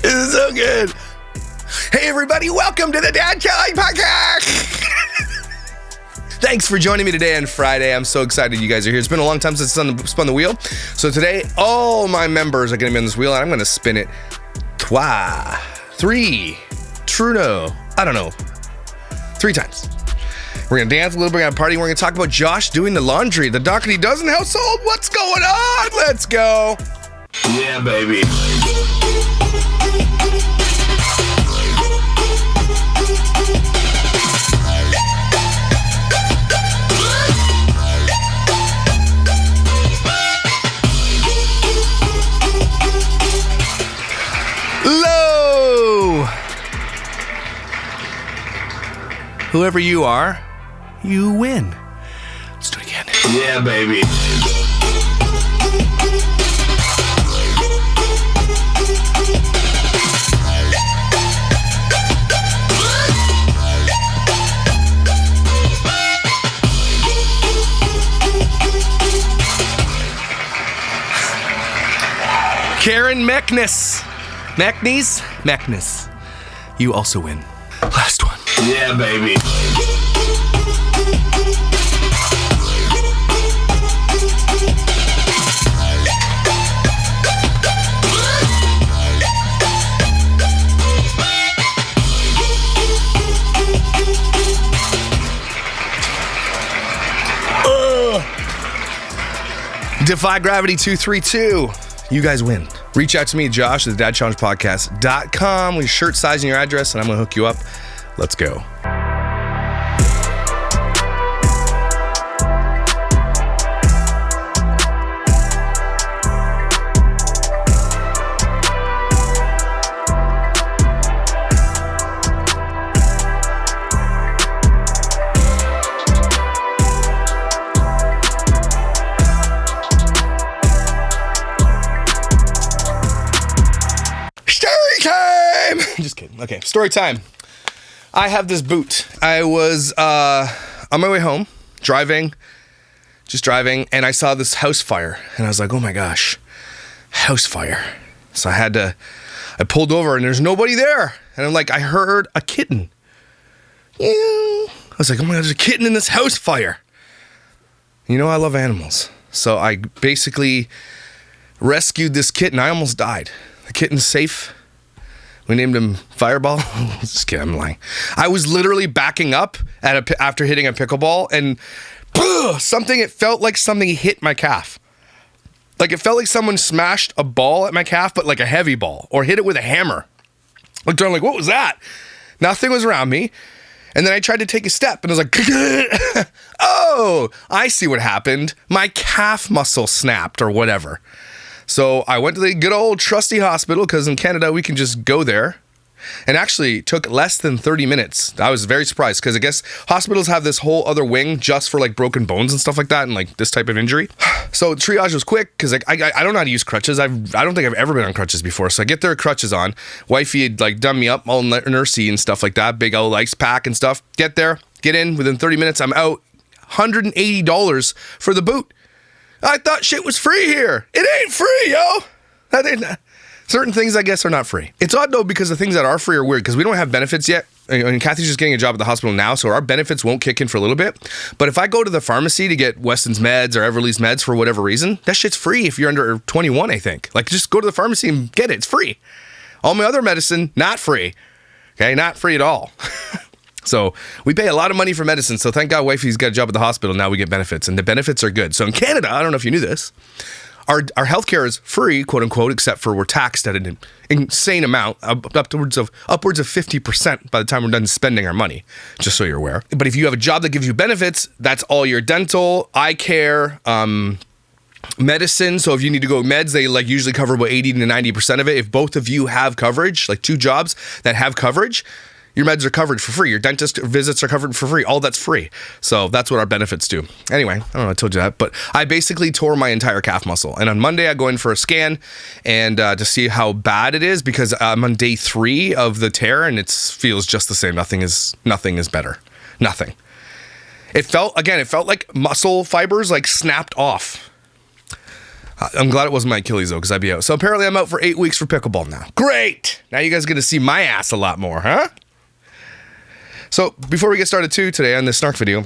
This is so good. Hey, everybody, welcome to the Dad Kelly Podcast. Thanks for joining me today on Friday. I'm so excited you guys are here. It's been a long time since I spun the wheel. So today, all my members are going to be on this wheel, and I'm going to spin it three times. We're going to dance a little bit, we're going to party, and we're going to talk about Josh doing the laundry, the Dougherty dozen household. What's going on? Let's go. Yeah, baby. Low. Whoever you are, you win. Let's do it again. Yeah, baby. Karen Meknes. You also win. Last one. Yeah, baby. Defy Gravity 232. You guys win. Reach out to me, Josh, at thedadchallengepodcast.com with your shirt size and your address, and I'm going to hook you up. Let's go. Just kidding. Okay, story time. I have this boot. I was on my way home, driving, and I saw this house fire, and I was like, oh my gosh, house fire. So I pulled over, and there's nobody there, and I'm like, I heard a kitten. Yeah. I was like, oh my God, there's a kitten in this house fire. You know, I love animals. So I basically rescued this kitten. I almost died. The kitten's safe. We named him Fireball. Just kidding, I'm lying. I was literally backing up after hitting a pickleball, and it felt like something hit my calf. Like it felt like someone smashed a ball at my calf, but like a heavy ball, or hit it with a hammer. Looked around like, what was that? Nothing was around me. And then I tried to take a step, and I was like, oh, I see what happened. My calf muscle snapped or whatever. So I went to the good old trusty hospital, because in Canada we can just go there, and actually took less than 30 minutes. I was very surprised, because I guess hospitals have this whole other wing just for like broken bones and stuff like that, and like this type of injury. So triage was quick, because like I don't know how to use crutches. I don't think I've ever been on crutches before. So I get their crutches on. Wifey had like done me up all nursey and stuff like that, big old ice pack and stuff. Get there, get in, within 30 minutes I'm out. $180 for the boot. I thought shit was free here. It ain't free, yo. Certain things, I guess, are not free. It's odd, though, because the things that are free are weird, because we don't have benefits yet. And Kathy's just getting a job at the hospital now, so our benefits won't kick in for a little bit. But if I go to the pharmacy to get Weston's meds or Everly's meds for whatever reason, that shit's free if you're under 21, I think. Like, just go to the pharmacy and get it. It's free. All my other medicine, not free. Okay, not free at all. So we pay a lot of money for medicine. So thank God wifey's got a job at the hospital. Now we get benefits, and the benefits are good. So in Canada, I don't know if you knew this, our healthcare is free, quote unquote, except for we're taxed at an insane amount, upwards of 50% by the time we're done spending our money, just so you're aware. But if you have a job that gives you benefits, that's all your dental, eye care, medicine. So if you need to go meds, they like usually cover about 80 to 90% of it. If both of you have coverage, like two jobs that have coverage, your meds are covered for free. Your dentist visits are covered for free. All that's free. So that's what our benefits do. Anyway, I don't know, I told you that, but I basically tore my entire calf muscle. And on Monday, I go in for a scan and to see how bad it is, because I'm on day 3 of the tear and it feels just the same. Nothing is better. Nothing. It felt like muscle fibers like snapped off. I'm glad it wasn't my Achilles, though, because I'd be out. So apparently I'm out for 8 weeks for pickleball now. Great! Now you guys get to see my ass a lot more, huh? So before we get started, too, today on this snark video,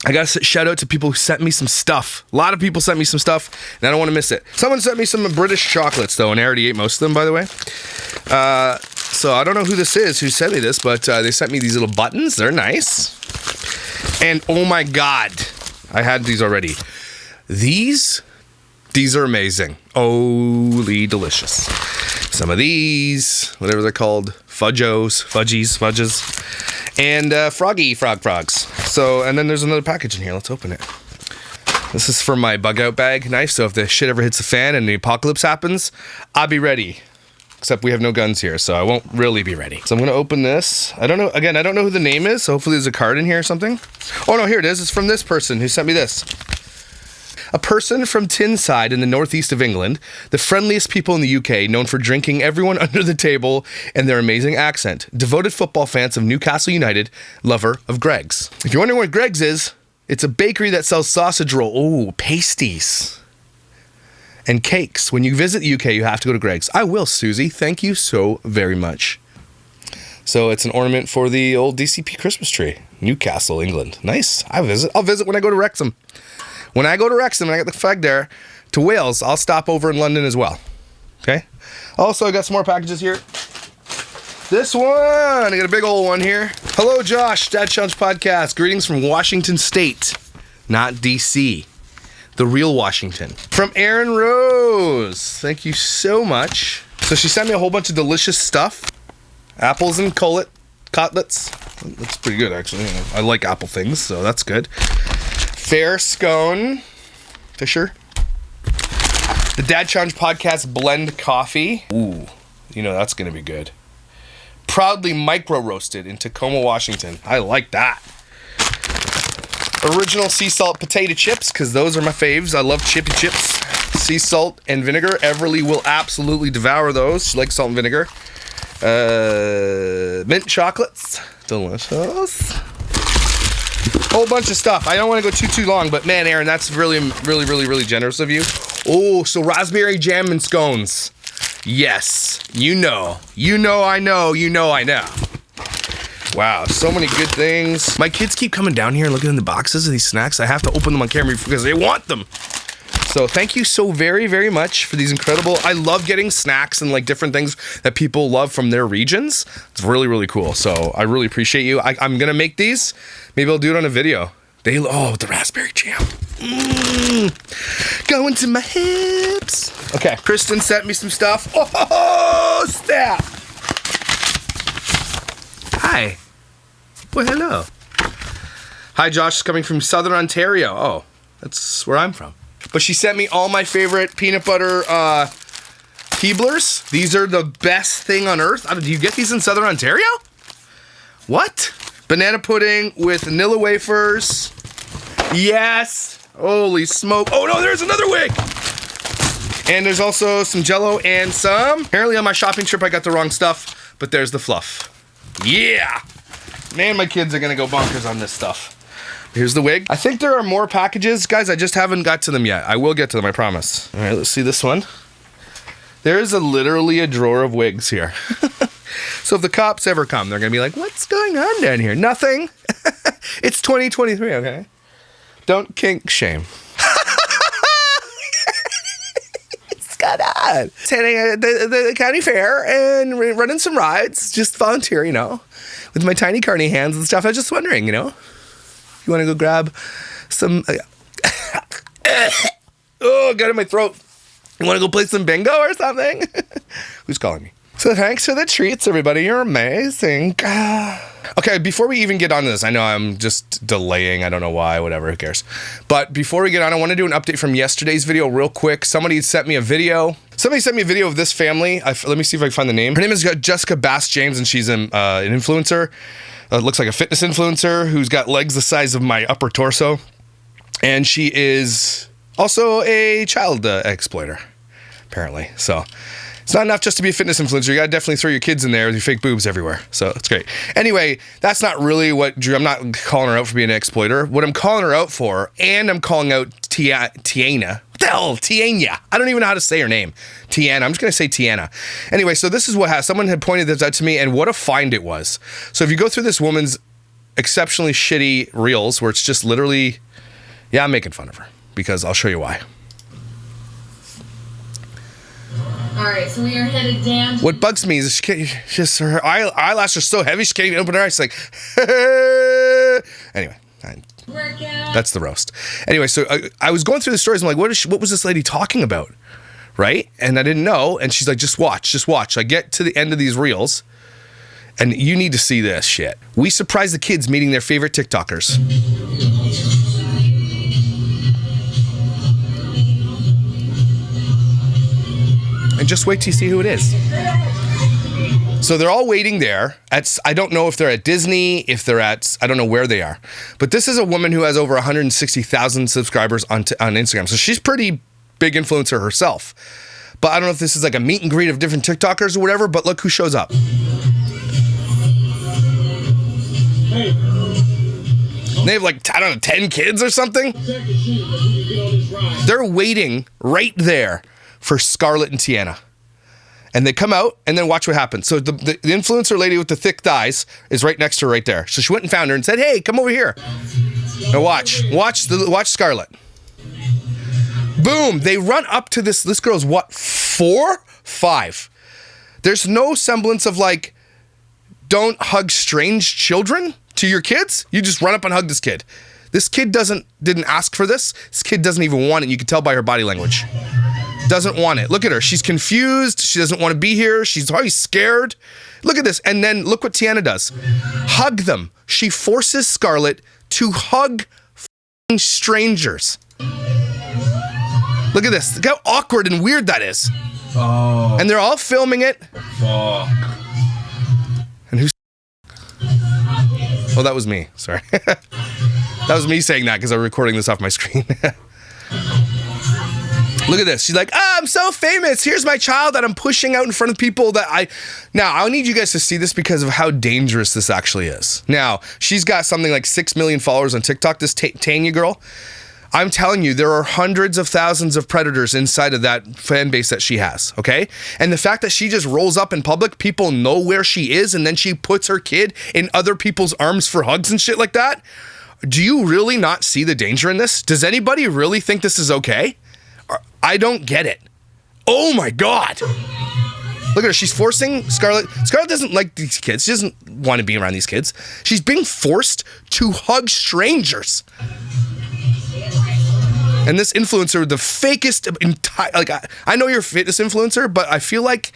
I got to shout out to people who sent me some stuff. A lot of people sent me some stuff, and I don't want to miss it. Someone sent me some British chocolates, though, and I already ate most of them, by the way. So I don't know who this is who sent me this, but they sent me these little buttons. They're nice. And oh my God, I had these already. These are amazing. Holy delicious. Some of these, whatever they're called, fudges. And frogs. So, and then there's another package in here. Let's open it. This is for my bug out bag knife. So if the shit ever hits the fan and the apocalypse happens, I'll be ready. Except we have no guns here, so I won't really be ready. So I'm gonna open this. I don't know, again, I don't know who the name is, so hopefully there's a card in here or something. Oh no, here it is. It's from this person who sent me this. A person from Tyneside in the northeast of England, the friendliest people in the UK, known for drinking everyone under the table and their amazing accent. Devoted football fans of Newcastle United, lover of Greggs. If you're wondering what Greggs is, it's a bakery that sells sausage roll. Oh, pasties. And cakes. When you visit the UK, you have to go to Greggs. I will, Susie. Thank you so very much. So it's an ornament for the old DCP Christmas tree. Newcastle, England. Nice. I'll visit when I go to Wrexham. When I go to Wrexham and I get the flag there to Wales, I'll stop over in London as well. Okay? Also, I got some more packages here. This one, I got a big old one here. Hello, Josh, Dad Challenge Podcast. Greetings from Washington State, not DC. The real Washington. From Erin Rose. Thank you so much. So she sent me a whole bunch of delicious stuff. Apples and cutlets. That's pretty good, actually. I like apple things, so that's good. Fair scone. Fisher. The Dad Challenge Podcast blend coffee. Ooh, you know that's going to be good. Proudly micro roasted in Tacoma, Washington. I like that. Original sea salt potato chips, because those are my faves. I love chippy chips. Sea salt and vinegar. Everly will absolutely devour those. She likes salt and vinegar. Mint chocolates. Delicious. Whole bunch of stuff. I don't want to go too long, but man, Aaron, that's really generous of you. Oh, so raspberry jam and scones. Yes. I know. Wow, so many good things. My kids keep coming down here and looking in the boxes of these snacks. I have to open them on camera because they want them. So thank you so very much for these incredible... I love getting snacks and like different things that people love from their regions. It's really cool. So I really appreciate you. I'm going to make these. Maybe I'll do it on a video. With the raspberry jam. Going to my hips. Okay, Kristen sent me some stuff. Oh, snap. Hi. Well, hello. Hi, Josh, coming from Southern Ontario. Oh, that's where I'm from. But she sent me all my favorite peanut butter Keeblers. These are the best thing on earth. Do you get these in Southern Ontario? What? Banana pudding with vanilla wafers. Yes. Holy smoke. Oh, no, there's another wig. And there's also some Jell-O and some... Apparently on my shopping trip, I got the wrong stuff, but there's the fluff. Yeah. Man, my kids are going to go bonkers on this stuff. Here's the wig. I think there are more packages. Guys, I just haven't got to them yet. I will get to them, I promise. All right, let's see this one. There's literally a drawer of wigs here. So if the cops ever come, they're going to be like, what's going on down here? Nothing. It's 2023, okay? Don't kink shame. Scott on. Attending the county fair and running some rides. Just volunteer, with my tiny carny hands and stuff. I was just wondering, you want to go grab some... oh, got it in my throat. You want to go play some bingo or something? Who's calling me? So thanks for the treats, everybody. You're amazing. Okay, before we even get on to this, I know I'm just delaying. I don't know why, whatever, who cares. But before we get on, I want to do an update from yesterday's video real quick. Somebody sent me a video. Somebody sent me a video of this family. Let me see if I can find the name. Her name is Jessica Bass James, and she's an influencer. Looks like a fitness influencer who's got legs the size of my upper torso. And she is also a child exploiter, apparently. So it's not enough just to be a fitness influencer. You gotta definitely throw your kids in there with your fake boobs everywhere. So it's great. Anyway, that's not really what Drew... I'm not calling her out for being an exploiter. What I'm calling her out for, and I'm calling out Tiana. What hell? Tiana. I don't even know how to say her name. Tiana. I'm just going to say Tiana. Anyway, so this is what someone had pointed this out to me, and what a find it was. So if you go through this woman's exceptionally shitty reels, where it's just literally, yeah, I'm making fun of her, because I'll show you why. All right, so we are headed down. What bugs me is her eyelashes are so heavy she can't even open her eyes. She's like, anyway. That's the roast. Anyway, so I was going through the stories. I'm like, what was this lady talking about? Right? And I didn't know. And she's like, just watch. I get to the end of these reels, and you need to see this shit. We surprise the kids meeting their favorite TikTokers. And just wait till you see who it is. So they're all waiting there. I don't know if they're at Disney, if they're at, I don't know where they are. But this is a woman who has over 160,000 subscribers on Instagram. So she's pretty big influencer herself. But I don't know if this is like a meet and greet of different TikTokers or whatever, but look who shows up. They have like, I don't know, 10 kids or something. They're waiting right there for Scarlett and Tiana. And they come out, and then watch what happens. So the influencer lady with the thick thighs is right next to her right there. So she went and found her and said, hey, come over here. Now watch Scarlett. Boom, they run up to this girl's what, 4? 5. There's no semblance of like, don't hug strange children to your kids. You just run up and hug this kid. This kid didn't ask for this. This kid doesn't even want it. You can tell by her body language. Doesn't want it. Look at her. She's confused. She doesn't want to be here. She's probably scared. Look at this. And then look what Tiana does. Hug them. She forces Scarlett to hug strangers. Look at this. Look how awkward and weird that is. Oh. And they're all filming it. Fuck. And who's... Oh, that was me. Sorry. That was me saying that because I'm recording this off my screen. Look at this. She's like, I'm so famous. Here's my child that I'm pushing out in front of people that Now, I need you guys to see this because of how dangerous this actually is. Now, she's got something like 6 million followers on TikTok, this Tanya girl. I'm telling you, there are hundreds of thousands of predators inside of that fan base that she has, okay? And the fact that she just rolls up in public, people know where she is, and then she puts her kid in other people's arms for hugs and shit like that. Do you really not see the danger in this? Does anybody really think this is okay? I don't get it. Oh my God. Look at her. She's forcing Scarlett. Scarlett doesn't like these kids. She doesn't want to be around these kids. She's being forced to hug strangers. And this influencer, the fakest entire, like, I know you're a fitness influencer, but I feel like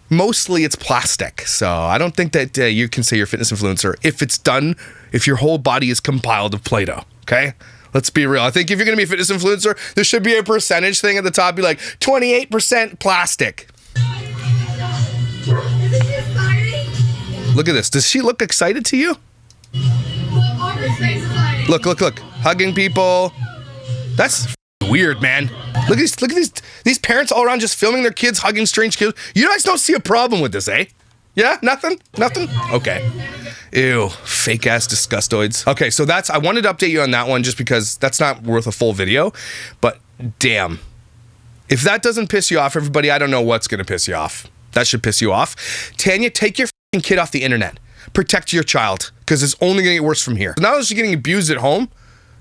mostly it's plastic. So I don't think that you can say you're a fitness influencer if your whole body is compiled of Play-Doh. Okay? Let's be real. I think if you're going to be a fitness influencer, there should be a percentage thing at the top, be like 28% plastic. Look at this. Does she look excited to you? Look. Hugging people. That's weird, man. Look at these parents all around just filming their kids hugging strange kids. You guys don't see a problem with this, eh? Yeah? Nothing? Okay. Ew. Fake ass disgustoids. Okay, so I wanted to update you on that one just because that's not worth a full video. But damn. If that doesn't piss you off, everybody, I don't know what's gonna piss you off. That should piss you off. Tanya, take your f***ing kid off the internet. Protect your child, because it's only gonna get worse from here. Now that she's getting abused at home,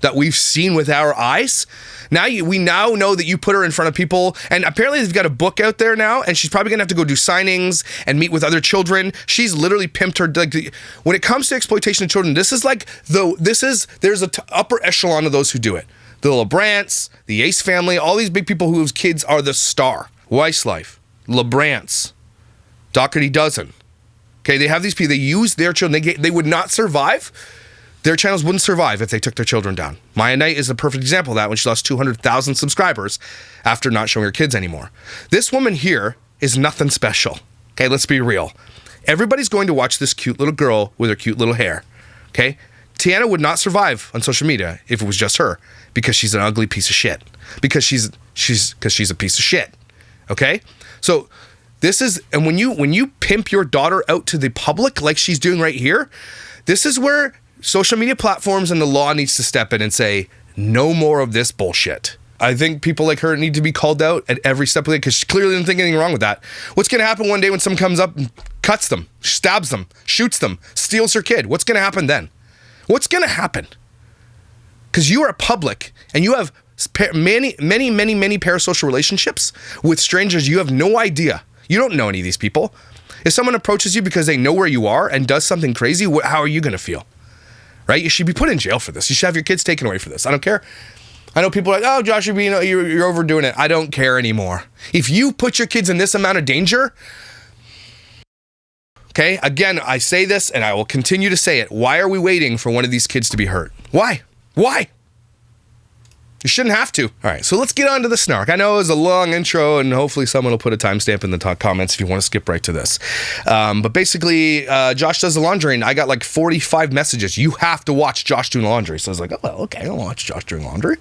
that we've seen with our eyes. We now know that you put her in front of people, and apparently they've got a book out there now, and she's probably gonna have to go do signings and meet with other children. She's literally pimped her. Like, when it comes to exploitation of children, there's a upper echelon of those who do it. The LeBrants, the Ace family, all these big people whose kids are the star. Weisslife, LeBrants, Dougherty doesn't. Okay, they have these people. They use their children. They would not survive. Their channels wouldn't survive if they took their children down. Maya Knight is a perfect example of that when she lost 200,000 subscribers after not showing her kids anymore. This woman here is nothing special. Okay, let's be real. Everybody's going to watch this cute little girl with her cute little hair. Okay? Tiana would not survive on social media if it was just her, because she's an ugly piece of shit. Because she's a piece of shit. Okay? So this is, and when you pimp your daughter out to the public like she's doing right here, this is where social media platforms and the law needs to step in and say, no more of this bullshit. I think people like her need to be called out at every step of it because she clearly didn't think anything wrong with that. What's going to happen one day when someone comes up and cuts them, stabs them, shoots them, steals her kid? What's going to happen then? What's going to happen? Because you are a public and you have many parasocial relationships with strangers. You have no idea. You don't know any of these people. If someone approaches you because they know where you are and does something crazy, how are you going to feel? Right? You should be put in jail for this. You should have your kids taken away for this. I don't care. I know people are like, oh, Josh, you're overdoing it. I don't care anymore. If you put your kids in this amount of danger, okay, again, I say this and I will continue to say it. Why are we waiting for one of these kids to be hurt? Why? Why? You shouldn't have to. All right, so let's get on to the snark. I know it was a long intro, and hopefully someone will put a timestamp in the comments if you want to skip right to this. But basically, Josh does the laundry, and I got like 45 messages. You have to watch Josh doing laundry. So I was like, oh, well, okay, I'll watch Josh doing laundry.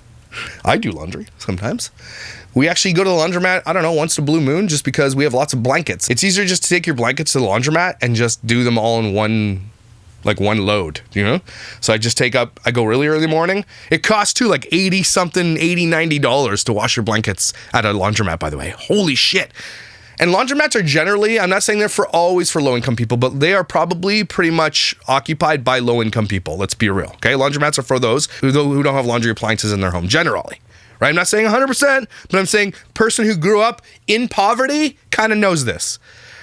I do laundry sometimes. We actually go to the laundromat, I don't know, once in a blue moon, just because we have lots of blankets. It's easier just to take your blankets to the laundromat and just do them all in one load, you know? So I go really early in the morning. It costs too, like $90 to wash your blankets at a laundromat, by the way. Holy shit. And laundromats are generally, I'm not saying they're always for low-income people, but they are probably pretty much occupied by low-income people. Let's be real, okay? Laundromats are for those who don't have laundry appliances in their home, generally. Right? I'm not saying 100%, but I'm saying person who grew up in poverty kind of knows this.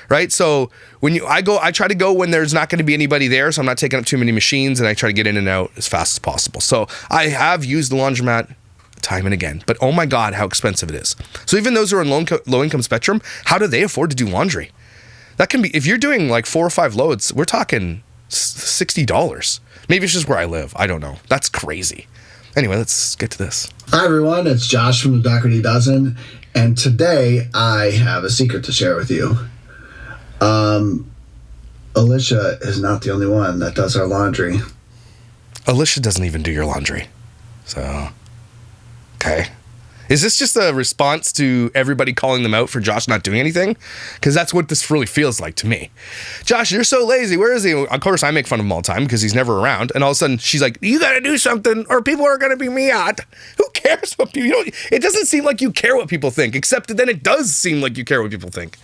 Right? So I try to go when there's not going to be anybody there, so I'm not taking up too many machines, and I try to get in and out as fast as possible. So I have used the laundromat time and again, but oh my God, how expensive it is. So even those who are in low income spectrum, how do they afford to do laundry? That can be, if you're doing like 4 or 5 loads, we're talking $60. Maybe it's just where I live. I don't know. That's crazy. Anyway, let's get to this. Hi everyone, it's Josh from the Dougherty Dozen, and today I have a secret to share with you. Alicia is not the only one that does our laundry. Alicia doesn't even do your laundry. So, okay. Is this just a response to everybody calling them out for Josh not doing anything? Because that's what this really feels like to me. Josh, you're so lazy. Where is he? Of course, I make fun of him all the time because he's never around. And all of a sudden, she's like, you got to do something or people are going to be mad. Who cares what people... it doesn't seem like you care what people think, except then it does seem like you care what people think.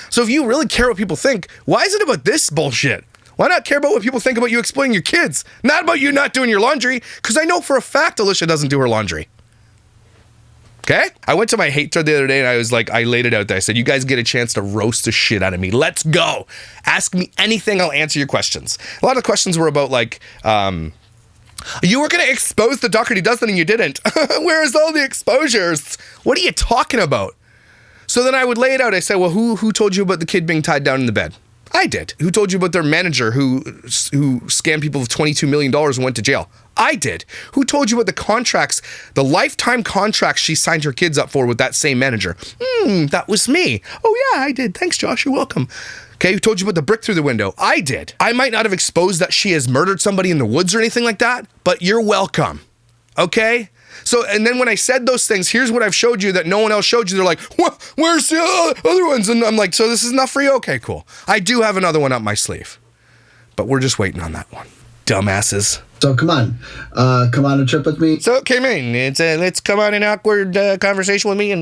So if you really care what people think, why is it about this bullshit? Why not care about what people think about you exploiting your kids? Not about you not doing your laundry, because I know for a fact Alicia doesn't do her laundry. Okay? I went to my hate thread the other day and I was like, I laid it out there. I said, you guys get a chance to roast the shit out of me. Let's go. Ask me anything. I'll answer your questions. A lot of questions were about like, you were going to expose the Dougherty Dozen and you didn't. Where's all the exposures? What are you talking about? So then I would lay it out. I said, well, who told you about the kid being tied down in the bed? I did. Who told you about their manager who scammed people of $22 million and went to jail? I did. Who told you about the contracts, the lifetime contracts she signed her kids up for with that same manager? That was me. Oh yeah, I did. Thanks, Josh. You're welcome. Okay, who told you about the brick through the window? I did. I might not have exposed that she has murdered somebody in the woods or anything like that, but you're welcome. Okay? So, and then when I said those things, here's what I've showed you that no one else showed you. They're like, where's the other ones? And I'm like, so this is enough for you? Okay, cool. I do have another one up my sleeve, but we're just waiting on that one. Dumbasses. So come on a trip with me. So, okay, man, let's come on an awkward conversation with me and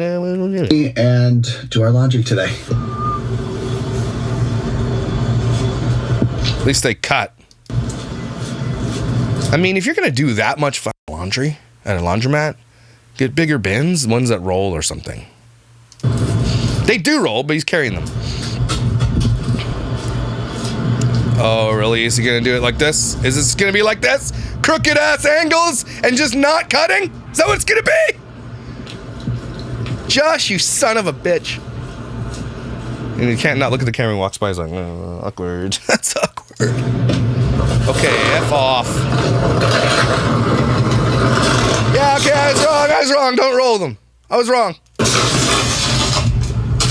do our laundry today. At least they cut. I mean, if you're going to do that much fucking laundry at a laundromat, get bigger bins, ones that roll or something. They do roll, but he's carrying them. Oh, really? Is he going to do it like this? Is this going to be like this? Crooked ass angles and just not cutting? Is that what it's going to be? Josh, you son of a bitch. And he can't not look at the camera and walks by. He's like, oh, awkward. That's awkward. Okay, F off. Yeah, okay, I was wrong. Don't roll them. I was wrong.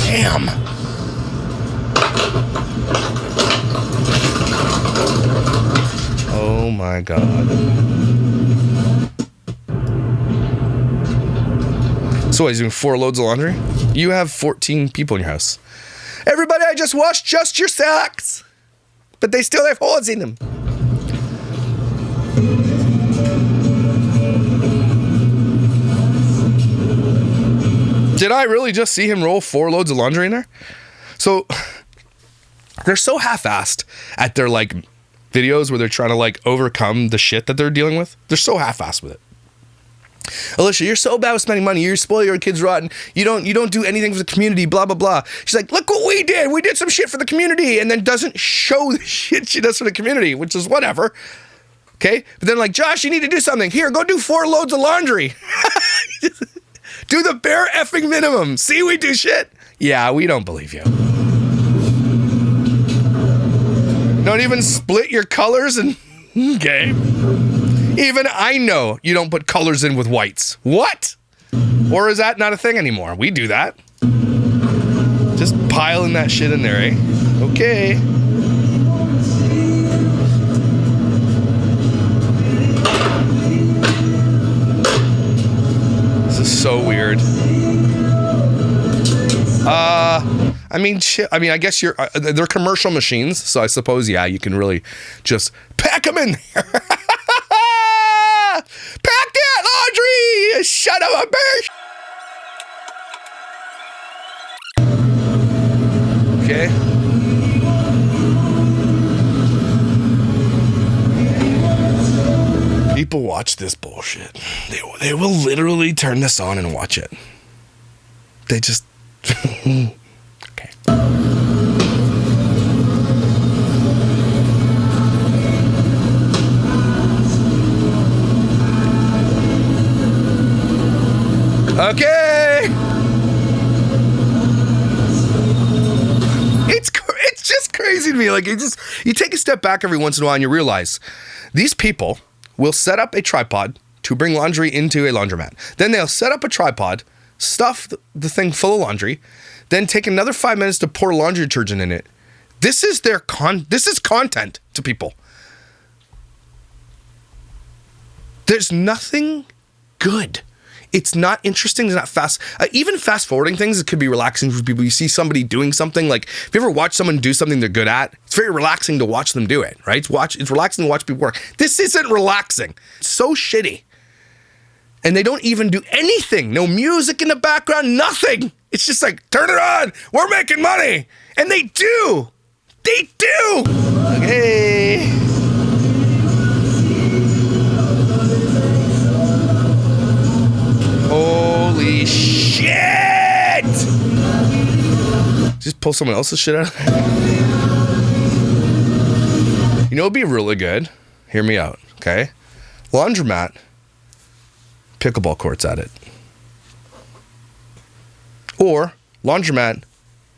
Damn. Oh my God. So what, he's doing 4 loads of laundry? You have 14 people in your house. Everybody, I just washed just your socks. But they still have holes in them. Did I really just see him roll 4 loads of laundry in there? So they're so half-assed at their like videos where they're trying to like overcome the shit that they're dealing with. They're so half-assed with it. Alicia, you're so bad with spending money. You spoil your kids rotten. You don't do anything for the community, blah, blah, blah. She's like, look what we did. We did some shit for the community, and then doesn't show the shit she does for the community, which is whatever. Okay? But then like, Josh, you need to do something. Here, go do 4 loads of laundry. Do the bare effing minimum. See, we do shit. Yeah, we don't believe you. Don't even split your colors and okay. Even I know you don't put colors in with whites. What? Or is that not a thing anymore? We do that. Just piling that shit in there, eh? Okay. This is so weird. I mean, shit. I mean, I guess they're commercial machines, so I suppose, yeah, you can really just pack them in there. Pack that laundry, you son of a bitch. Okay. People watch this bullshit. They will literally turn this on and watch it. They just... Okay. Okay. It's just crazy to me. Like you take a step back every once in a while and you realize these people will set up a tripod to bring laundry into a laundromat. Then they'll set up a tripod, stuff the thing full of laundry, then take another 5 minutes to pour laundry detergent in it. This is this is content to people. There's nothing good. It's not interesting. It's not fast. Even fast forwarding things, it could be relaxing for people. You see somebody doing something, like if you ever watch someone do something they're good at, it's very relaxing to watch them do it, right? It's relaxing to watch people work. This isn't relaxing. It's so shitty. And they don't even do anything. No music in the background, nothing. It's just like, turn it on. We're making money. And they do. They do. Okay. Holy shit! Just pull someone else's shit out. You know, it'd be really good. Hear me out, okay? Laundromat, pickleball courts at it. Or laundromat,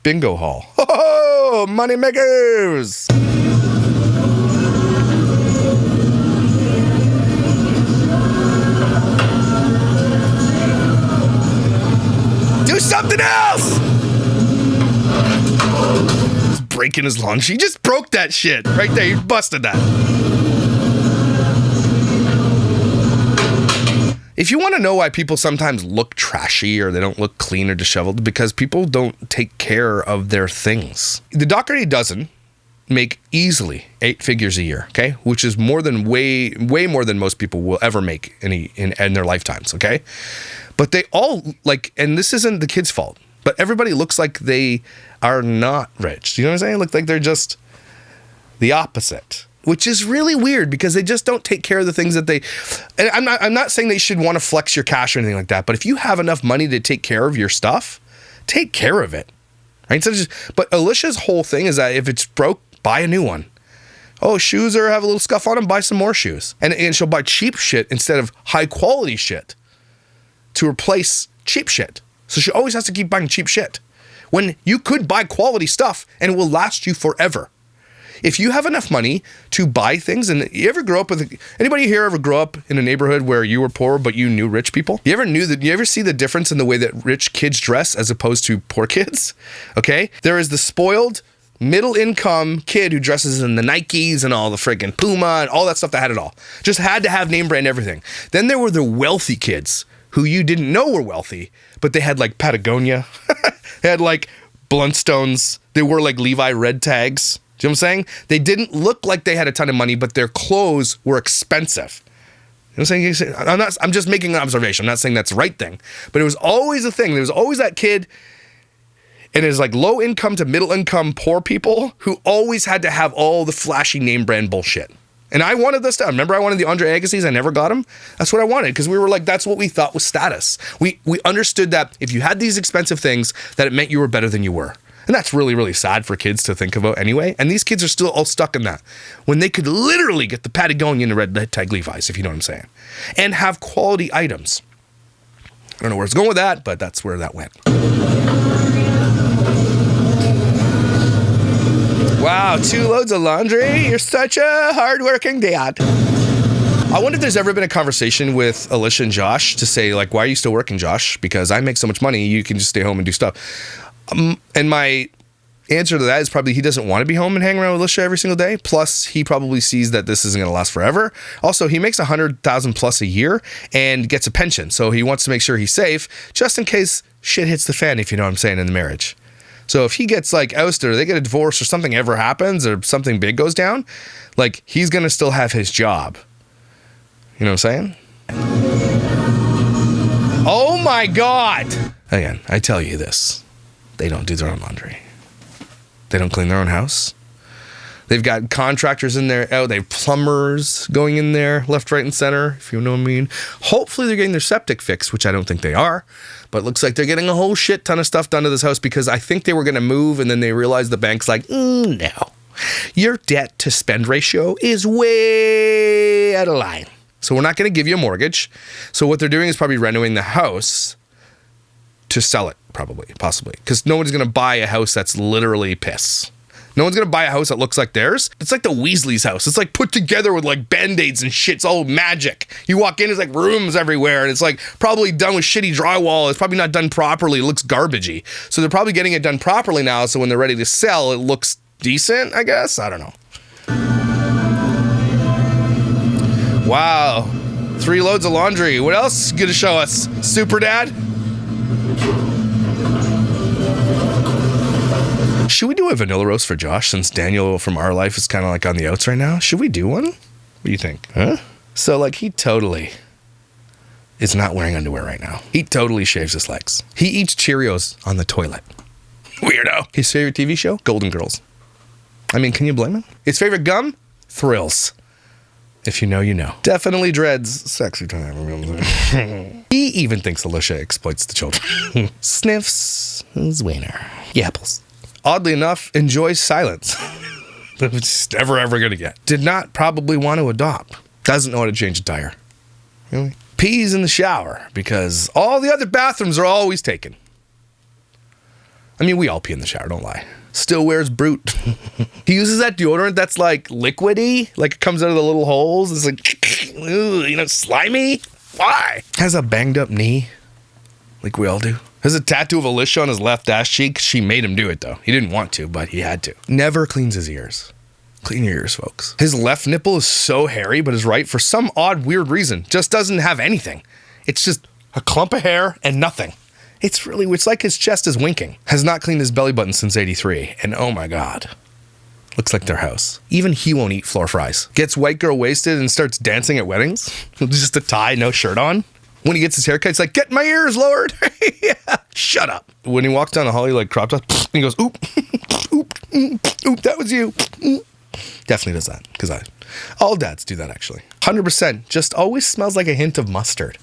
bingo hall. Oh, money makers! Do something else! He's breaking his laundry. He just broke that shit right there. You busted that. If you want to know why people sometimes look trashy or they don't look clean or disheveled, because people don't take care of their things. The Dougherty dozen make easily 8 figures a year, okay? Which is more than way more than most people will ever make in their lifetimes, okay? But they all like, and this isn't the kids' fault, but everybody looks like they are not rich. You know what I'm saying? Look like they're just the opposite, which is really weird because they just don't take care of the things that they, and I'm not saying they should want to flex your cash or anything like that, but if you have enough money to take care of your stuff, take care of it, right? So but Alicia's whole thing is that if it's broke, buy a new one. Oh, shoes are have a little scuff on them, buy some more shoes. And she'll buy cheap shit instead of high quality shit to replace cheap shit. So she always has to keep buying cheap shit when you could buy quality stuff and it will last you forever. If you have enough money to buy things, and you ever grow up with, anybody here ever grow up in a neighborhood where you were poor but you knew rich people? You ever see the difference in the way that rich kids dress as opposed to poor kids? Okay? There is the spoiled middle income kid who dresses in the Nikes and all the friggin' Puma and all that stuff that had it all. Just had to have name brand everything. Then there were the wealthy kids who you didn't know were wealthy, but they had like Patagonia. They had like Bluntstones. They wore like Levi red tags. Do you know what I'm saying? They didn't look like they had a ton of money, but their clothes were expensive. You know what I'm saying? I'm just making an observation. I'm not saying that's the right thing, but it was always a thing. There was always that kid, and it was like low income to middle income poor people who always had to have all the flashy name brand bullshit. And I wanted this stuff. Remember, I wanted the Andre Agassi's. I never got them. That's what I wanted because we were like, that's what we thought was status. We understood that if you had these expensive things, that it meant you were better than you were. And that's really, really sad for kids to think about anyway. And these kids are still all stuck in that when they could literally get the Patagonia and the red tag Levi's, if you know what I'm saying, and have quality items. I don't know where it's going with that, but that's where that went. Wow, 2 loads of laundry? You're such a hardworking dad. I wonder if there's ever been a conversation with Alicia and Josh to say, like, why are you still working, Josh? Because I make so much money, you can just stay home and do stuff. And my answer to that is probably he doesn't want to be home and hang around with Alicia every single day. Plus, he probably sees that this isn't going to last forever. Also, he makes $100,000 plus a year and gets a pension. So he wants to make sure he's safe just in case shit hits the fan, if you know what I'm saying, in the marriage. So if he gets like ousted or they get a divorce or something ever happens or something big goes down, like he's going to still have his job. You know what I'm saying? Oh my God. Again, I tell you this. They don't do their own laundry. They don't clean their own house. They've got contractors in there. Oh, they have plumbers going in there left, right, and center, if you know what I mean. Hopefully they're getting their septic fixed, which I don't think they are. But it looks like they're getting a whole shit ton of stuff done to this house because I think they were going to move and then they realized the bank's like, no. Your debt to spend ratio is way out of line. So we're not going to give you a mortgage. So what they're doing is probably renovating the house to sell it, possibly. Because no one's going to buy a house that's literally piss. No one's going to buy a house that looks like theirs. It's like the Weasley's house. It's like put together with like Band-Aids and shit. It's all magic. You walk in, it's like rooms everywhere. And it's like probably done with shitty drywall. It's probably not done properly. It looks garbagey. So they're probably getting it done properly now. So when they're ready to sell, it looks decent, I guess. I don't know. Wow. 3 loads of laundry. What else you gonna show us? Super Dad? Should we do a vanilla roast for Josh since Daniel from Our Life is kind of like on the outs right now? Should we do one? What do you think? Huh? So like he totally is not wearing underwear right now. He totally shaves his legs. He eats Cheerios on the toilet. Weirdo. His favorite TV show? Golden Girls. I mean, can you blame him? His favorite gum? Thrills. If you know, you know. Definitely dreads sexy time. He even thinks Alicia exploits the children. Sniffs his wiener. Yapples. Oddly enough, enjoys silence. Which is never ever gonna get. Did not probably want to adopt. Doesn't know how to change a tire. Really? Pees in the shower because all the other bathrooms are always taken. I mean, we all pee in the shower, don't lie. Still wears Brute. He uses that deodorant that's like liquidy, like it comes out of the little holes. It's like, ooh, you know, slimy. Why? Has a banged up knee, like we all do. Has a tattoo of Alicia on his left ass cheek. She made him do it though. He didn't want to, but he had to. Never cleans his ears. Clean your ears, folks. His left nipple is so hairy, but his right, for some odd, weird reason, just doesn't have anything. It's just a clump of hair and nothing. It's like his chest is winking. Has not cleaned his belly button since 83. And oh my God. Looks like their house. Even he won't eat floor fries. Gets white girl wasted and starts dancing at weddings. Just a tie, no shirt on. When he gets his haircut, he's like, get my ears lowered. Yeah. Shut up. When he walks down the hall, he like cropped up. He goes, oop, oop, oop, that was you. Definitely does that. Because all dads do that actually. 100%. Just always smells like a hint of mustard.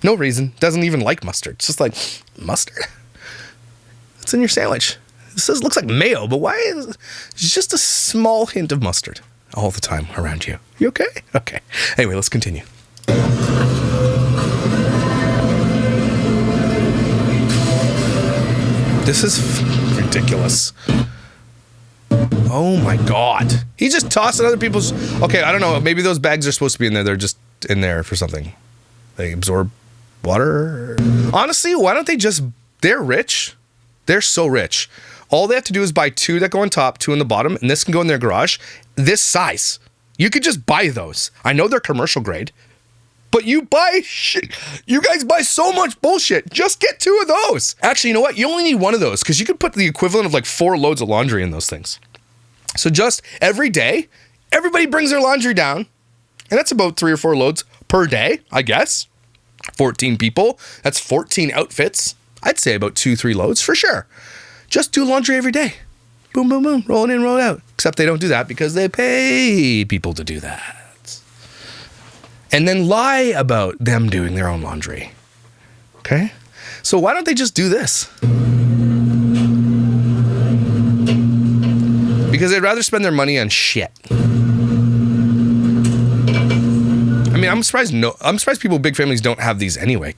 No reason. Doesn't even like mustard. It's just like, mustard? It's in your sandwich. This looks like mayo, but why is it just a small hint of mustard all the time around you? You okay? Okay. Anyway, let's continue. This is ridiculous. Oh my God. He just tossed in other people's... Okay, I don't know. Maybe those bags are supposed to be in there. They're just in there for something. They absorb water. Honestly, why don't they just... They're rich. They're so rich. All they have to do is buy 2 that go on top, 2 on the bottom, and this can go in their garage. This size. You could just buy those. I know they're commercial grade, but you buy shit. You guys buy so much bullshit. Just get 2 of those. Actually, you know what? You only need 1 of those because you could put the equivalent of like 4 loads of laundry in those things. So just every day, everybody brings their laundry down, and that's about 3 or 4 loads per day, I guess. 14 people. That's 14 outfits. I'd say about 2-3 loads for sure. Just do laundry every day. Boom, boom, boom. Roll it in, roll it out. Except they don't do that because they pay people to do that. And then lie about them doing their own laundry. Okay? So why don't they just do this? Because they'd rather spend their money on shit. I mean, I'm surprised people with big families don't have these anyway.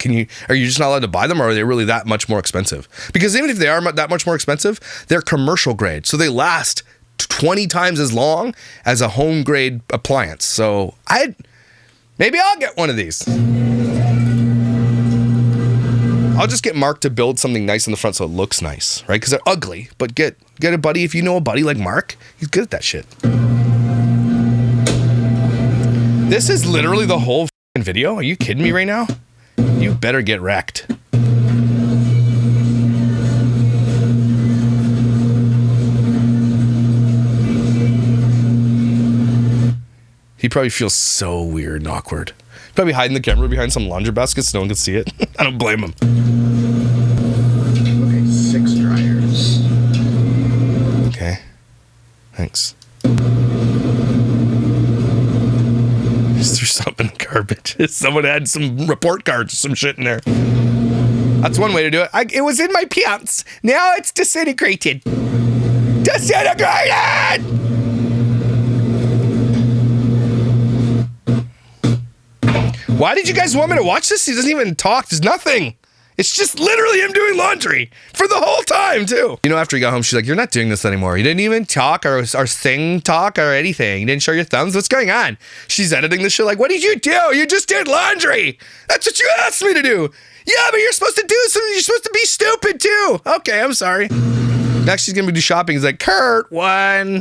Are you just not allowed to buy them, or are they really that much more expensive? Because even if they are that much more expensive, they're commercial grade. So they last 20 times as long as a home grade appliance. So maybe I'll get one of these. I'll just get Mark to build something nice in the front so it looks nice, right? Because they're ugly, but get a buddy. If you know a buddy like Mark, he's good at that shit. This is literally the whole video. Are you kidding me right now? You better get wrecked. He probably feels so weird and awkward. Probably hiding the camera behind some laundry baskets so no one can see it. I don't blame him. Okay, 6 dryers. Okay. Thanks. Just threw something in the garbage. Someone had some report cards or some shit in there. That's one way to do it. It was in my pants. Now it's disintegrated. Disintegrated! Why did you guys want me to watch this? He doesn't even talk. There's nothing. It's just literally him doing laundry for the whole time, too. You know, after he got home, she's like, you're not doing this anymore. You didn't even talk or sing talk or anything. You didn't show your thumbs. What's going on? She's editing this shit like, what did you do? You just did laundry. That's what you asked me to do. Yeah, but you're supposed to do something. You're supposed to be stupid, too. Okay, I'm sorry. Next, she's going to do shopping. He's like, Kurt, one.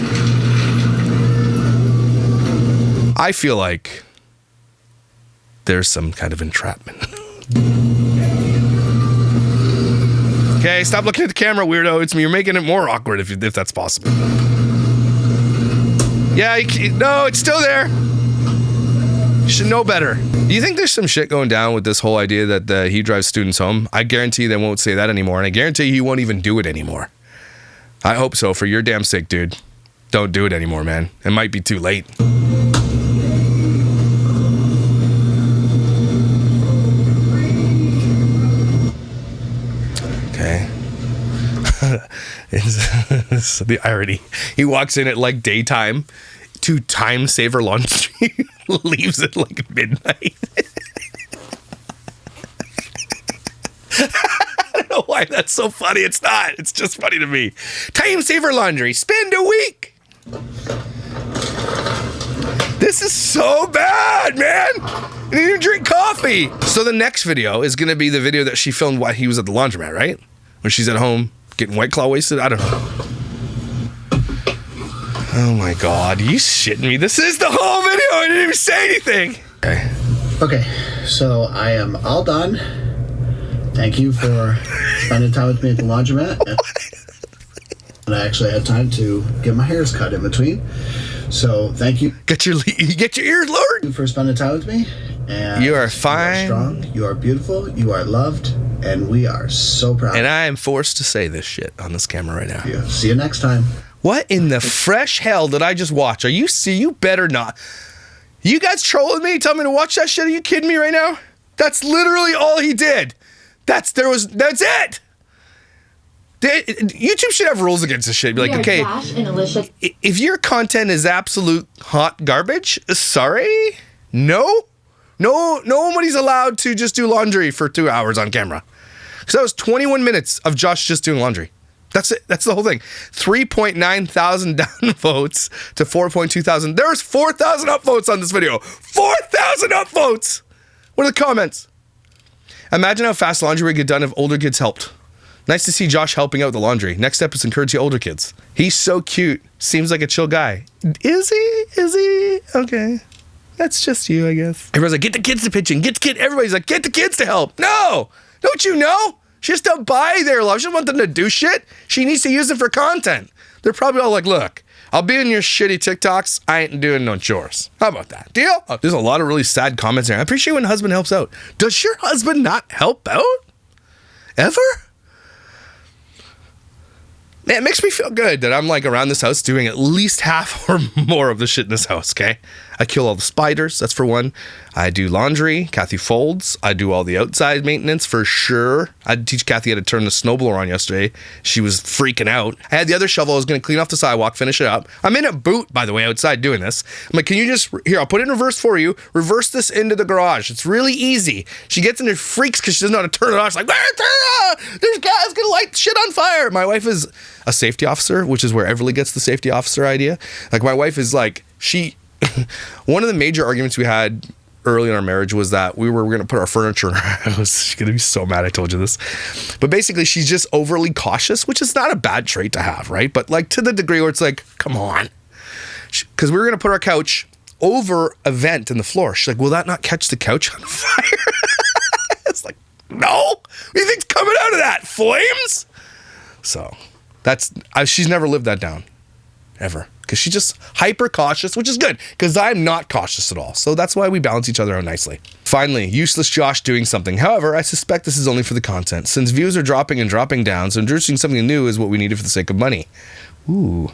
I feel like there's some kind of entrapment. Okay, stop looking at the camera, weirdo. It's me. You're making it more awkward if that's possible. Yeah, no, it's still there. You should know better. Do you think there's some shit going down with this whole idea that he drives students home? I guarantee they won't say that anymore, and I guarantee he won't even do it anymore. I hope so, for your damn sake, dude. Don't do it anymore, man. It might be too late. Okay. It's the irony. He walks in at like daytime to time saver laundry, leaves at like midnight. I don't know why that's so funny. It's not. It's just funny to me. Time saver laundry. Spend a week. This is so bad, man. I didn't even drink coffee. So the next video is going to be the video that she filmed while he was at the laundromat, right? When she's at home getting White Claw wasted. I don't know. Oh my God. Are you shitting me? This is the whole video. I didn't even say anything. Okay, so I am all done. Thank you for spending time with me at the laundromat. And I actually had time to get my hairs cut in between. So thank you. Get your ears lowered. Thank you for spending time with me. And you are fine. You are strong. You are beautiful. You are loved. And we are so proud. And I am forced to say this shit on this camera right now. Yeah. See you next time. What in the fresh hell did I just watch? You better not. You guys trolling me? Telling me to watch that shit? Are you kidding me right now? That's literally all he did. That's it. YouTube should have rules against this shit. Be like, okay, Josh and Alicia. If your content is absolute hot garbage, sorry, nobody's allowed to just do laundry for 2 hours on camera. Because that was 21 minutes of Josh just doing laundry. That's it. That's the whole thing. 3.9 thousand downvotes to 4.2 thousand. There's 4,000 upvotes on this video. 4,000 upvotes. What are the comments? Imagine how fast laundry would get done if older kids helped. Nice to see Josh helping out with the laundry. Next step is encourage the older kids. He's so cute. Seems like a chill guy. Is he? Is he? Okay. That's just you, I guess. Everyone's like, get the kids to pitch in. Everybody's like, get the kids to help. No! Don't you know? She just don't buy their love. She doesn't want them to do shit. She needs to use it for content. They're probably all like, look, I'll be in your shitty TikToks. I ain't doing no chores. How about that? Deal? Oh, there's a lot of really sad comments here. I appreciate when husband helps out. Does your husband not help out? Ever? Man, it makes me feel good that I'm like around this house doing at least half or more of the shit in this house, okay? I kill all the spiders, that's for one. I do laundry, Kathy folds. I do all the outside maintenance for sure. I had to teach Kathy how to turn the snowblower on yesterday. She was freaking out. I had the other shovel, I was gonna clean off the sidewalk, finish it up. I'm in a boot, by the way, outside doing this. I'm like, can you just, here, I'll put it in reverse for you. Reverse this into the garage. It's really easy. She gets in there, freaks because she doesn't know how to turn it off. She's like, turn it on! There's gas gonna light shit on fire. My wife is a safety officer, which is where Everly gets the safety officer idea. Like, my wife is like, one of the major arguments we had early in our marriage was that we were going to put our furniture in our house. She's going to be so mad I told you this. But basically, she's just overly cautious, which is not a bad trait to have, right? But like to the degree where it's like, come on. Because we were going to put our couch over a vent in the floor. She's like, will that not catch the couch on fire? It's like, no. What do you think's coming out of that? Flames? So she's never lived that down. Ever. Because she's just hyper cautious, which is good because I'm not cautious at all. So that's why we balance each other out nicely. Finally, useless Josh doing something. However, I suspect this is only for the content. Since views are dropping and dropping down, so introducing something new is what we needed for the sake of money. Ooh.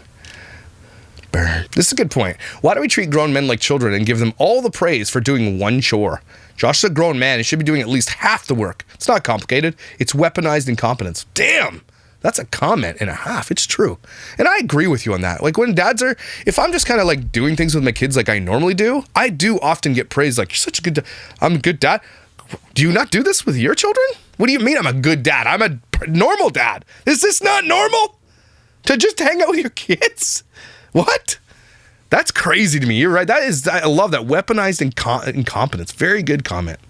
Burn. This is a good point. Why do we treat grown men like children and give them all the praise for doing one chore? Josh is a grown man. He should be doing at least half the work. It's not complicated. It's weaponized incompetence. Damn. That's a comment and a half. It's true. And I agree with you on that. Like when if I'm just kind of like doing things with my kids like I normally do, I do often get praised like, you're such a good dad. I'm a good dad. Do you not do this with your children? What do you mean I'm a good dad? I'm a normal dad. Is this not normal? To just hang out with your kids? What? That's crazy to me. You're right. I love that weaponized incompetence. Very good comment.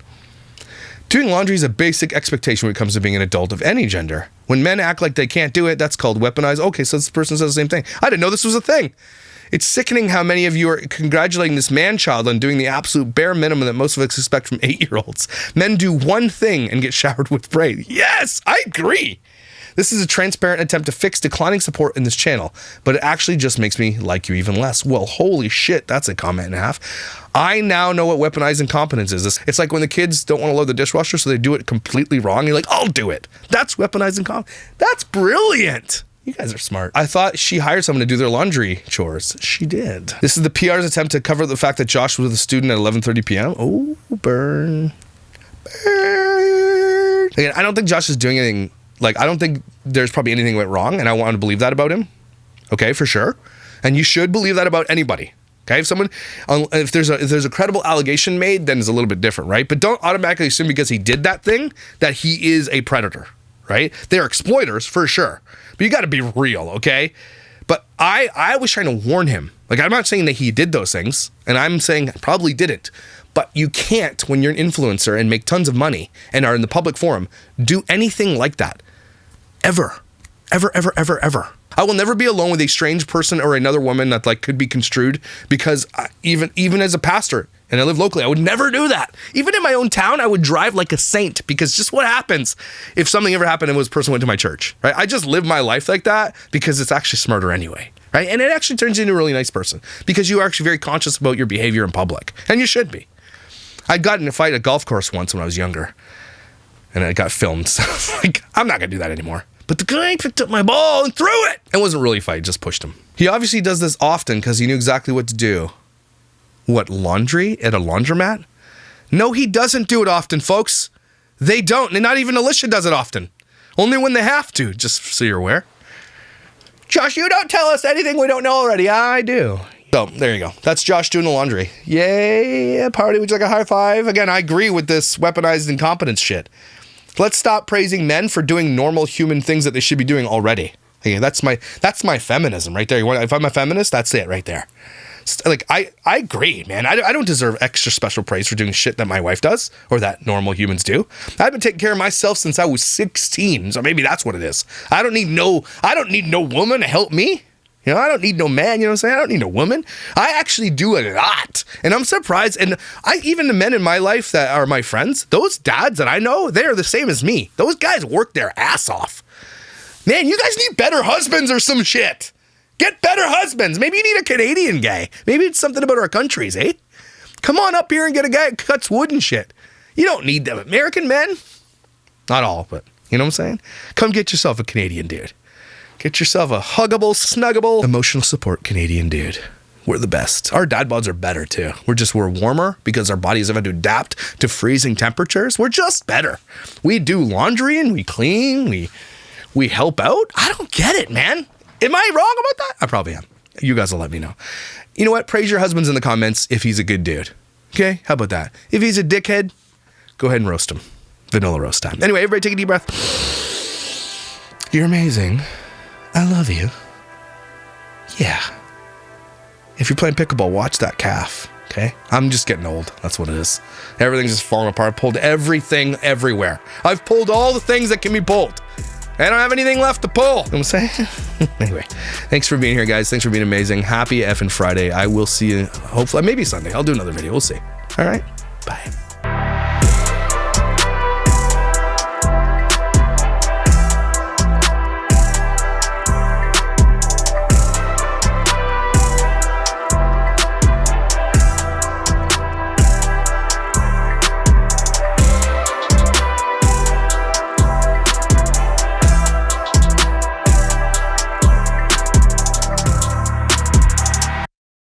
Doing laundry is a basic expectation when it comes to being an adult of any gender. When men act like they can't do it, that's called weaponized. Okay, so this person says the same thing. I didn't know this was a thing. It's sickening how many of you are congratulating this man-child on doing the absolute bare minimum that most of us expect from 8-year-olds. Men do one thing and get showered with praise. Yes, I agree. This is a transparent attempt to fix declining support in this channel, but it actually just makes me like you even less. Well, holy shit, that's a comment and a half. I now know what weaponized incompetence is. It's like when the kids don't want to load the dishwasher, so they do it completely wrong. You're like, I'll do it. That's weaponized incompetence. That's brilliant. You guys are smart. I thought she hired someone to do their laundry chores. She did. This is the PR's attempt to cover the fact that Josh was with a student at 11:30 p.m. Oh, burn. Burn. Again, I don't think Josh is doing anything. Like, I don't think there's probably anything went wrong, and I want to believe that about him. Okay, for sure. And you should believe that about anybody. Okay, if there's a credible allegation made, then it's a little bit different, right? But don't automatically assume because he did that thing that he is a predator, right? They're exploiters for sure, but you got to be real, okay? But I was trying to warn him. Like, I'm not saying that he did those things, and I'm saying probably didn't. But you can't, when you're an influencer and make tons of money and are in the public forum, do anything like that. Ever. Ever, ever, ever, ever. I will never be alone with a strange person or another woman that like could be construed because even as a pastor and I live locally, I would never do that. Even in my own town, I would drive like a saint because just what happens if something ever happened and this person went to my church, right? I just live my life like that because it's actually smarter anyway, right? And it actually turns you into a really nice person because you are actually very conscious about your behavior in public, and you should be. I got in a fight at a golf course once when I was younger, and it got filmed. So I was like, I'm not gonna do that anymore. But the guy picked up my ball and threw it. It wasn't really a fight, just pushed him. He obviously does this often because he knew exactly what to do. What, laundry at a laundromat? No, he doesn't do it often, folks. They don't, and not even Alicia does it often. Only when they have to, just so you're aware. Josh, you don't tell us anything we don't know already. I do. So, there you go. That's Josh doing the laundry. Yay, party, would you like a high five? Again, I agree with this weaponized incompetence shit. Let's stop praising men for doing normal human things that they should be doing already. Okay, that's my feminism right there. If I'm a feminist, that's it right there. Like, I agree, man. I don't deserve extra special praise for doing shit that my wife does or that normal humans do. I've been taking care of myself since I was 16, so maybe that's what it is. I don't need no woman to help me. You know, I don't need no man, you know what I'm saying? I don't need no woman. I actually do a lot. And I'm surprised. And even the men in my life that are my friends, those dads that I know, they are the same as me. Those guys work their ass off. Man, you guys need better husbands or some shit. Get better husbands. Maybe you need a Canadian guy. Maybe it's something about our countries, eh? Come on up here and get a guy who cuts wood and shit. You don't need them. American men, not all, but you know what I'm saying? Come get yourself a Canadian dude. Get yourself a huggable, snuggable, emotional support Canadian dude. We're the best. Our dad bods are better too. We're warmer because our bodies have had to adapt to freezing temperatures. We're just better. We do laundry and we clean. We help out. I don't get it, man. Am I wrong about that? I probably am. You guys will let me know. You know what? Praise your husbands in the comments if he's a good dude. Okay? How about that? If he's a dickhead, go ahead and roast him. Vanilla roast time. Anyway, everybody take a deep breath. You're amazing. I love you. Yeah. If you're playing pickleball, watch that calf. Okay? I'm just getting old. That's what it is. Everything's just falling apart. Pulled everything everywhere. I've pulled all the things that can be pulled. I don't have anything left to pull. You know what I'm saying? Anyway, thanks for being here, guys. Thanks for being amazing. Happy effing Friday. I will see you, hopefully, maybe Sunday. I'll do another video. We'll see. All right? Bye.